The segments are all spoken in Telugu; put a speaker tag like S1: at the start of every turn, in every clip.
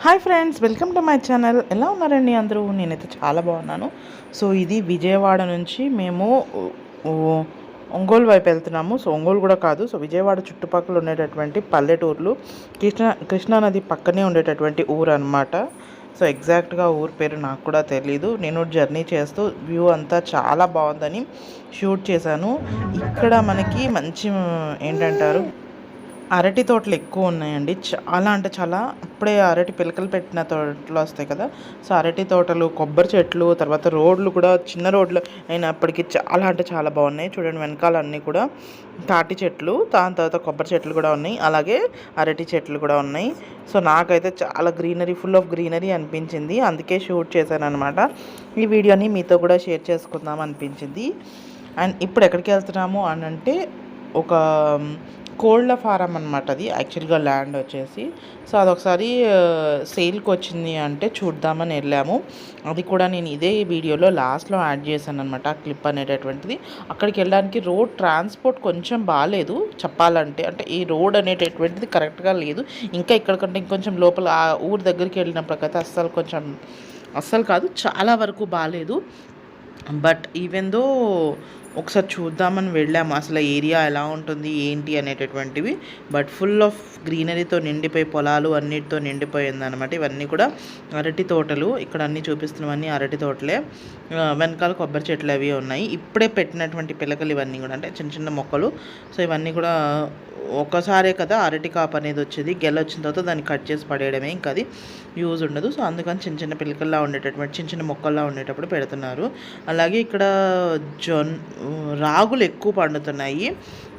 S1: Hi friends, welcome to my channel. ఎలా ఉన్నారండి అందరూ? నేనైతే చాలా బాగున్నాను. సో ఇది విజయవాడ నుంచి మేము ఒంగోలు వైపు వెళ్తున్నాము. సో ఒంగోలు కూడా కాదు, సో విజయవాడ చుట్టుపక్కల ఉండేటటువంటి పల్లెటూర్లు, కృష్ణానది పక్కనే ఉండేటటువంటి ఊరు అనమాట. సో ఎగ్జాక్ట్గా ఊరు పేరు నాకు కూడా తెలీదు. నేను జర్నీ చేస్తూ వ్యూ అంతా చాలా బాగుందని షూట్ చేశాను. ఇక్కడ మనకి మంచి ఏంటంటారు, అరటి తోటలు ఎక్కువ ఉన్నాయండి. చాలా అంటే చాలా, అప్పుడే అరటి పిలకలు పెట్టిన తోటలు వస్తాయి కదా. సో అరటి తోటలు, కొబ్బరి చెట్లు, తర్వాత రోడ్లు కూడా చిన్న రోడ్లు అయినప్పటికీ చాలా అంటే చాలా బాగున్నాయి. చూడండి వెనకాల అన్నీ కూడా తాటి చెట్లు, దాని తర్వాత కొబ్బరి చెట్లు కూడా ఉన్నాయి, అలాగే అరటి చెట్లు కూడా ఉన్నాయి. సో నాకైతే చాలా గ్రీనరీ, ఫుల్ ఆఫ్ గ్రీనరీ అనిపించింది. అందుకే షూట్ చేశాను అనమాట. ఈ వీడియోని మీతో కూడా షేర్ చేసుకుందాం అనిపించింది. అండ్ ఇప్పుడు ఎక్కడికి వెళ్తున్నాము అని అంటే, ఒక కోళ్ళ ఫారం అనమాట. అది యాక్చువల్గా ల్యాండ్ వచ్చేసి, సో అదొకసారి సేల్కి వచ్చింది అంటే చూద్దామని వెళ్ళాము. అది కూడా నేను ఇదే వీడియోలో లాస్ట్లో యాడ్ చేశాను అనమాట, ఆ క్లిప్ అనేటటువంటిది. అక్కడికి వెళ్ళడానికి రోడ్ ట్రాన్స్పోర్ట్ కొంచెం బాగాలేదు చెప్పాలంటే, అంటే ఈ రోడ్ అనేటటువంటిది కరెక్ట్గా లేదు. ఇంకా ఇక్కడికంటే ఇంకొంచెం లోపల ఆ ఊరి దగ్గరికి వెళ్ళినప్పటికైతే అస్సలు కాదు, చాలా వరకు బాగాలేదు. బట్ ఈవెన్ దో ఒకసారి చూద్దామని వెళ్ళాము, అసలు ఏరియా ఎలా ఉంటుంది ఏంటి అనేటటువంటివి. బట్ ఫుల్ ఆఫ్ గ్రీనరీతో నిండిపోయి, పొలాలు అన్నిటితో నిండిపోయింది అనమాట. ఇవన్నీ కూడా అరటి తోటలు. ఇక్కడ అన్నీ చూపిస్తున్నవన్నీ అరటి తోటలే. వెనకాల కొబ్బరి చెట్లు అవి ఉన్నాయి. ఇప్పుడే పెట్టినటువంటి పిలకలు ఇవన్నీ కూడా, అంటే చిన్న చిన్న మొక్కలు. సో ఇవన్నీ కూడా ఒకసారే కదా అరటి కాపు అనేది వచ్చేది. వచ్చిన తర్వాత దాన్ని కట్ చేసి పడేయడమే, ఇంకా అది యూజ్ ఉండదు. సో అందుకని చిన్న చిన్న పిలకల్లా ఉండేటటువంటి చిన్న చిన్న మొక్కల్లా ఉండేటప్పుడు పెడుతున్నారు. అలాగే ఇక్కడ రాగులు ఎక్కువ పండుతున్నాయి.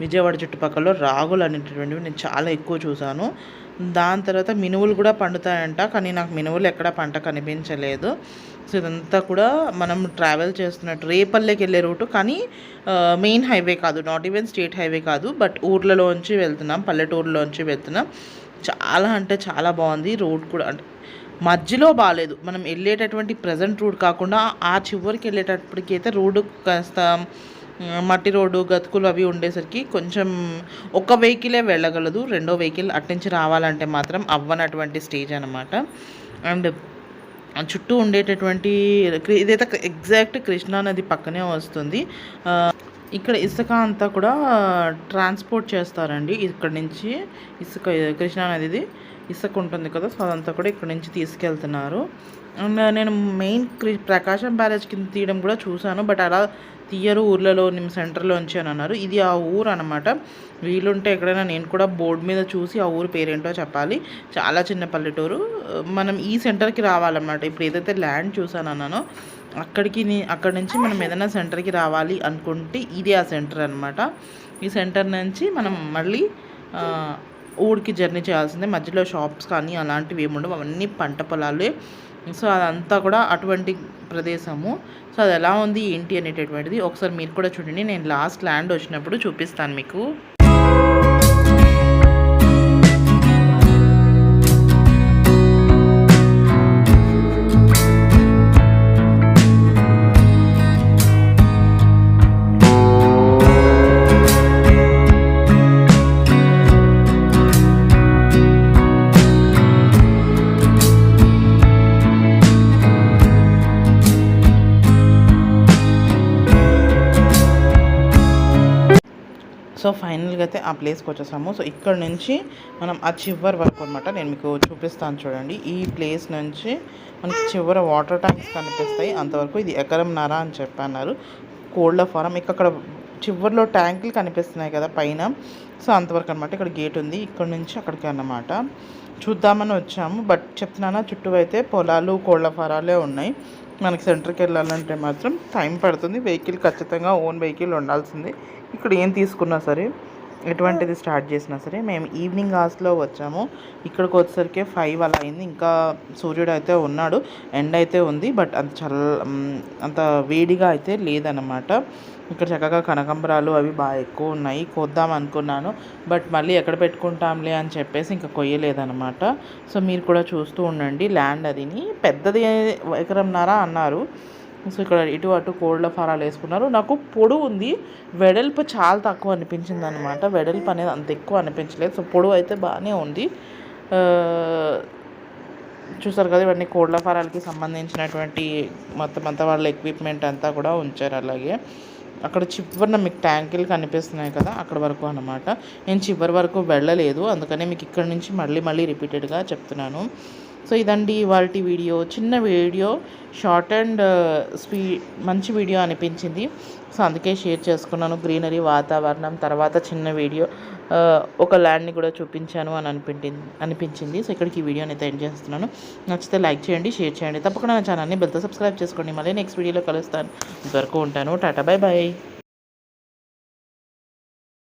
S1: విజయవాడ చుట్టుపక్కల రాగులు అనేటటువంటివి నేను చాలా ఎక్కువ చూశాను. దాని తర్వాత మినువులు కూడా పండుతాయంట, కానీ నాకు మినువులు ఎక్కడ పంట కనిపించలేదు. సో ఇదంతా కూడా మనం ట్రావెల్ చేస్తున్నట్టు రేపల్లెకి వెళ్ళే రూటు, కానీ మెయిన్ హైవే కాదు, నాట్ ఈవెన్ స్టేట్ హైవే కాదు, బట్ ఊర్లలోంచి వెళ్తున్నాం, పల్లెటూరులోంచి వెళ్తున్నాం. చాలా అంటే చాలా బాగుంది. రోడ్ కూడా అంటే మధ్యలో బాగాలేదు, మనం వెళ్ళేటటువంటి ప్రజెంట్ రోడ్ కాకుండా ఆ చివరికి వెళ్ళేటప్పటికి అయితే రోడ్డు కాస్త మట్టి రోడ్డు, గతుకులు అవి ఉండేసరికి కొంచెం ఒక వెహికలే వెళ్ళగలదు, రెండో వెహికల్ అట్నుంచి రావాలంటే మాత్రం అవ్వనటువంటి స్టేజ్ అనమాట. అండ్ చుట్టూ ఉండేటటువంటి ఇదైతే ఎగ్జాక్ట్ కృష్ణానది పక్కనే వస్తుంది. ఇక్కడ ఇసుక అంతా కూడా ట్రాన్స్పోర్ట్ చేస్తారండి. ఇక్కడ నుంచి ఇసుక, కృష్ణానదిది ఇసుక ఉంటుంది కదా, సో అదంతా కూడా ఇక్కడ నుంచి తీసుకెళ్తున్నారు. అండ్ నేను మెయిన్ ప్రకాశం బ్యారేజ్ కింద తీయడం కూడా చూశాను, బట్ అలా తీయరు, ఊర్లలో సెంటర్లోంచి అని అన్నారు. ఇది ఆ ఊరు అనమాట. వీలుంటే ఎక్కడైనా నేను కూడా బోర్డు మీద చూసి ఆ ఊరు పేరేంటో చెప్పాలి. చాలా చిన్న పల్లెటూరు. మనం ఈ సెంటర్కి రావాలన్నమాట. ఇప్పుడు ఏదైతే ల్యాండ్ చూసాను అన్నానో అక్కడి నుంచి మనం ఏదైనా సెంటర్కి రావాలి అనుకుంటే ఇది ఆ సెంటర్ అనమాట. ఈ సెంటర్ నుంచి మనం మళ్ళీ ఊరికి జర్నీ చేయాల్సిందే. మధ్యలో షాప్స్ కానీ అలాంటివి ఏముండవు, అవన్నీ పంట పొలాలే. సో అదంతా కూడా అటువంటి ప్రదేశము. సో అది ఎలా ఉంది ఏంటి అనేటటువంటిది ఒకసారి మీరు కూడా చూడండి. నేను లాస్ట్ ల్యాండ్ వచ్చినప్పుడు చూపిస్తాను మీకు. సో ఫైనల్గా అయితే ఆ ప్లేస్కి వచ్చేసాము. సో ఇక్కడ నుంచి మనం ఆ చివరి వరకు అనమాట, నేను మీకు చూపిస్తాను చూడండి. ఈ ప్లేస్ నుంచి మనకి చివర వాటర్ ట్యాంక్స్ కనిపిస్తాయి, అంతవరకు. ఇది ఎకరంన్నర అని చెప్పన్నారు కోళ్ళ ఫారం. ఇక్కడ చివరిలో ట్యాంకులు కనిపిస్తున్నాయి కదా పైన, సో అంతవరకు అనమాట. ఇక్కడ గేట్ ఉంది, ఇక్కడ నుంచి అక్కడికి అన్నమాట. చూద్దామని వచ్చాము, బట్ చెప్తున్నానా చుట్టూ అయితే పొలాలు, కోళ్ళ ఫారాలే ఉన్నాయి. మనకి సెంటర్కి వెళ్ళాలంటే మాత్రం టైం పడుతుంది. వెహికల్ ఖచ్చితంగా ఓన్ వెహికల్ ఉండాల్సిందే. ఇక్కడ ఏం తీసుకున్నా సరే, ఎటువంటిది స్టార్ట్ చేసినా సరే. మేము ఈవినింగ్ అవర్స్లో వచ్చాము. ఇక్కడికి వచ్చేసరికి 5 అలా అయింది. ఇంకా సూర్యుడు అయితే ఉన్నాడు, ఎండ అయితే ఉంది, బట్ అంత వేడిగా అయితే లేదన్నమాట. ఇక్కడ చక్కగా కనకాంబరాలు అవి బాగా ఎక్కువ ఉన్నాయి. కొద్దాం అనుకున్నాను, బట్ మళ్ళీ ఎక్కడ పెట్టుకుంటాంలే అని చెప్పేసి ఇంకా కొయ్యలేదన్నమాట. సో మీరు కూడా చూస్తూ ఉండండి. ల్యాండ్ అదిని పెద్దది ఎకరంన్నర అన్నారు. సో ఇక్కడ ఇటు అటు కోళ్ళ ఫారాలు వేసుకున్నారు. నాకు పొడవు ఉంది, వెడల్పు చాలా తక్కువ అనిపించింది అనమాట. వెడల్పు అనేది అంత ఎక్కువ అనిపించలేదు. సో పొడవు అయితే బాగానే ఉంది. చూసారు కదా, ఇవన్నీ కోళ్ల ఫారాలకి సంబంధించినటువంటి మొత్తం అంతా వాళ్ళ ఎక్విప్మెంట్ అంతా కూడా ఉంచారు. అలాగే అక్కడ చివరిన మీకు ట్యాంకులు కనిపిస్తున్నాయి కదా, అక్కడ వరకు అనమాట. నేను చివరి వరకు వెళ్ళలేదు, అందుకనే మీకు ఇక్కడ నుంచి మళ్ళీ రిపీటెడ్గా చెప్తున్నాను. సో ఇదండి ఇవాళ వీడియో. చిన్న వీడియో, షార్ట్ అండ్ మంచి వీడియో అనిపించింది. సో అందుకే షేర్ చేసుకున్నాను. గ్రీనరీ, వాతావరణం, తర్వాత చిన్న వీడియో, ఒక ల్యాండ్ని కూడా చూపించాను అని అనిపించింది. సో ఇక్కడికి ఈ వీడియోని అయితే ఎండ్ చేస్తున్నాను. నచ్చితే లైక్ చేయండి, షేర్ చేయండి. తప్పకుండా నా ఛానల్ని బెల్తో సబ్స్క్రైబ్ చేసుకోండి. మళ్ళీ నెక్స్ట్ వీడియోలో కలుస్తాను. ఇంతవరకు ఉంటాను. టాటా, బై బాయ్.